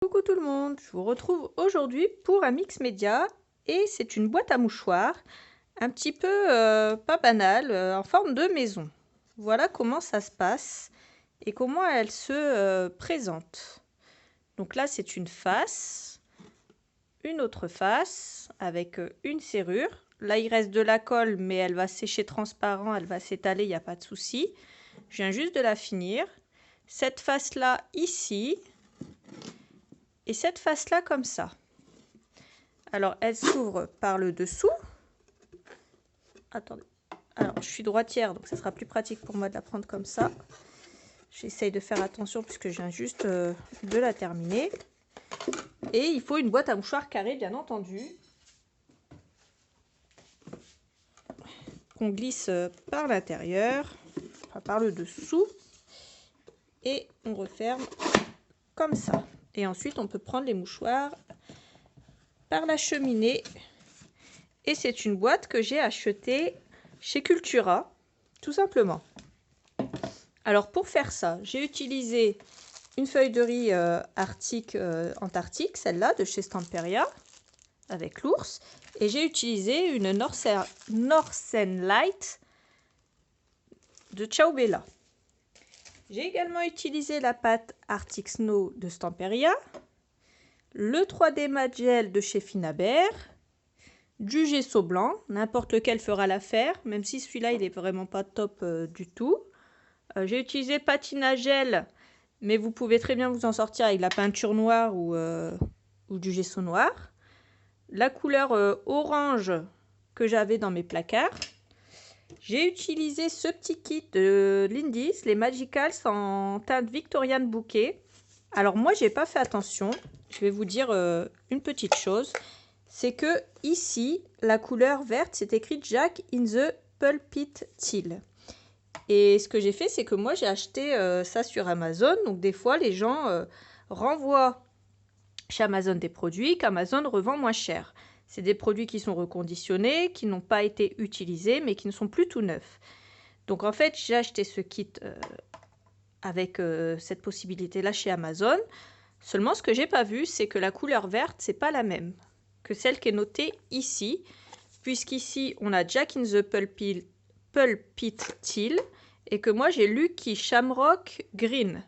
Coucou tout le monde, je vous retrouve aujourd'hui pour un mix média et c'est une boîte à mouchoirs un petit peu pas banale, en forme de maison. Voilà comment ça se passe et comment elle se présente. Donc là c'est une face, une autre face avec une serrure. Là il reste de la colle mais elle va sécher transparent, elle va s'étaler, il n'y a pas de souci. Je viens juste de la finir. Cette face là ici. Et cette face-là comme ça. Alors, elle s'ouvre par le dessous. Attendez. Alors, je suis droitière, donc ça sera plus pratique pour moi de la prendre comme ça. J'essaye de faire attention puisque je viens juste de la terminer. Et il faut une boîte à mouchoirs carrée, bien entendu. Qu'on glisse par l'intérieur, enfin par le dessous. Et on referme comme ça. Et ensuite, on peut prendre les mouchoirs par la cheminée. Et c'est une boîte que j'ai achetée chez Cultura, tout simplement. Alors pour faire ça, j'ai utilisé une feuille de riz arctique, antarctique, celle-là de chez Stamperia, avec l'ours. Et j'ai utilisé une Northern Light de Ciao Bella. J'ai également utilisé la pâte Arctic Snow de Stamperia, le 3D Matte Gel de chez Finabert, du gesso blanc, n'importe lequel fera l'affaire, même si celui-là il est vraiment pas top du tout. J'ai utilisé patina gel, mais vous pouvez très bien vous en sortir avec la peinture noire ou du gesso noir. La couleur orange que j'avais dans mes placards. J'ai utilisé ce petit kit de Lindis, les Magicals en teinte Victorian Bouquet. Alors moi j'ai pas fait attention, je vais vous dire une petite chose. C'est que ici, la couleur verte, c'est écrit Jack in the Pulpit Teal. Et ce que j'ai fait, c'est que moi, j'ai acheté ça sur Amazon. Donc, des fois, les gens renvoient chez Amazon des produits qu'Amazon revend moins cher. C'est des produits qui sont reconditionnés, qui n'ont pas été utilisés, mais qui ne sont plus tout neufs. Donc, en fait, j'ai acheté ce kit avec cette possibilité-là chez Amazon. Seulement, ce que j'ai pas vu, c'est que la couleur verte, c'est pas la même que celle qui est notée ici, puisqu'ici on a Jack in the Pulpit Teal et que moi j'ai Lucky Shamrock Green.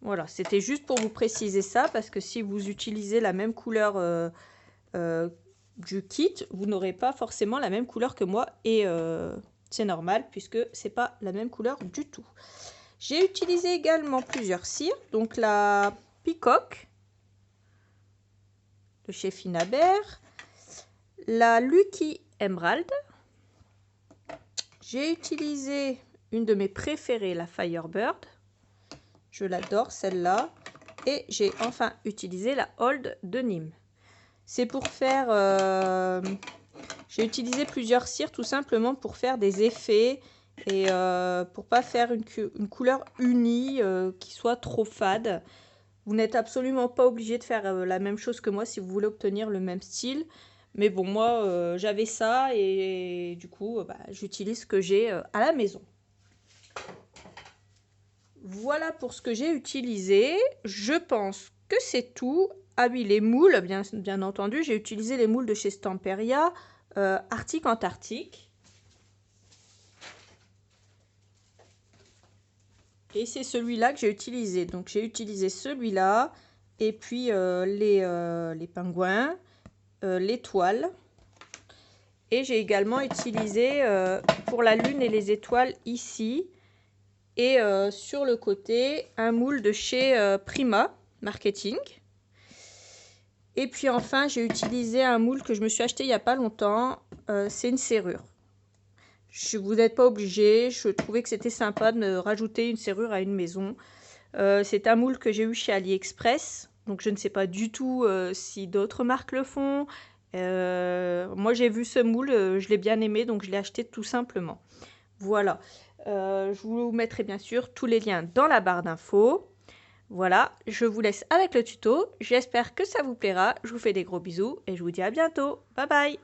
Voilà, c'était juste pour vous préciser ça, parce que si vous utilisez la même couleur du kit, vous n'aurez pas forcément la même couleur que moi, et c'est normal puisque c'est pas la même couleur du tout. J'ai utilisé également plusieurs cires, donc la Peacock de chez Finabert, la Lucky Emerald. J'ai utilisé une de mes préférées, la Firebird. Je l'adore celle-là. Et j'ai enfin utilisé la Old de Nîmes. C'est pour faire... j'ai utilisé plusieurs cires tout simplement pour faire des effets et pour pas faire une couleur unie qui soit trop fade. Vous n'êtes absolument pas obligé de faire la même chose que moi si vous voulez obtenir le même style. Mais bon, moi, j'avais ça et du coup, j'utilise ce que j'ai à la maison. Voilà pour ce que j'ai utilisé. Je pense que c'est tout. Ah oui, les moules, bien entendu, j'ai utilisé les moules de chez Stamperia, Arctique Antarctique. Et c'est celui-là que j'ai utilisé. Donc j'ai utilisé celui-là, et puis les pingouins, l'étoile. Et j'ai également utilisé pour la lune et les étoiles ici. Et sur le côté, un moule de chez Prima Marketing. Et puis enfin, j'ai utilisé un moule que je me suis acheté il n'y a pas longtemps. C'est une serrure. Vous n'êtes pas obligé. Je trouvais que c'était sympa de rajouter une serrure à une maison. C'est un moule que j'ai eu chez AliExpress. Donc je ne sais pas du tout si d'autres marques le font. Moi j'ai vu ce moule, je l'ai bien aimé, donc je l'ai acheté tout simplement. Voilà. Je vous mettrai bien sûr tous les liens dans la barre d'infos. Voilà, je vous laisse avec le tuto. J'espère que ça vous plaira. Je vous fais des gros bisous et je vous dis à bientôt. Bye bye!